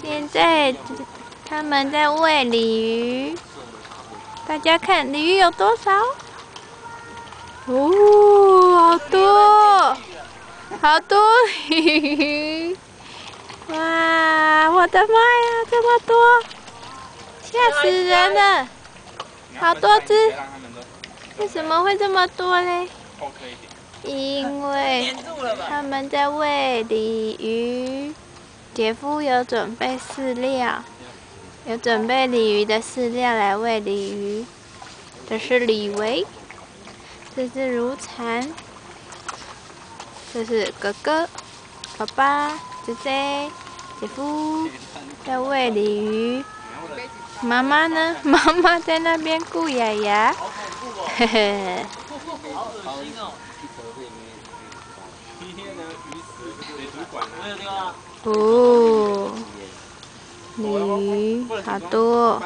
现在他们在喂鲤鱼，大家看鲤鱼有多少？哦，好多，好多鲤鱼！哇，我的妈呀，这么多，吓死人了！好多只，为什么会这么多嘞？因为他们在喂鲤鱼。姐夫有准备饲料，有准备鲤鱼的饲料来喂鲤鱼。这是李维，这是如蝉，这是哥哥、爸爸、姐姐、姐夫在喂鲤鱼。妈妈呢？妈妈在那边顾雅雅。嘿嘿。哦，鲤鱼好多。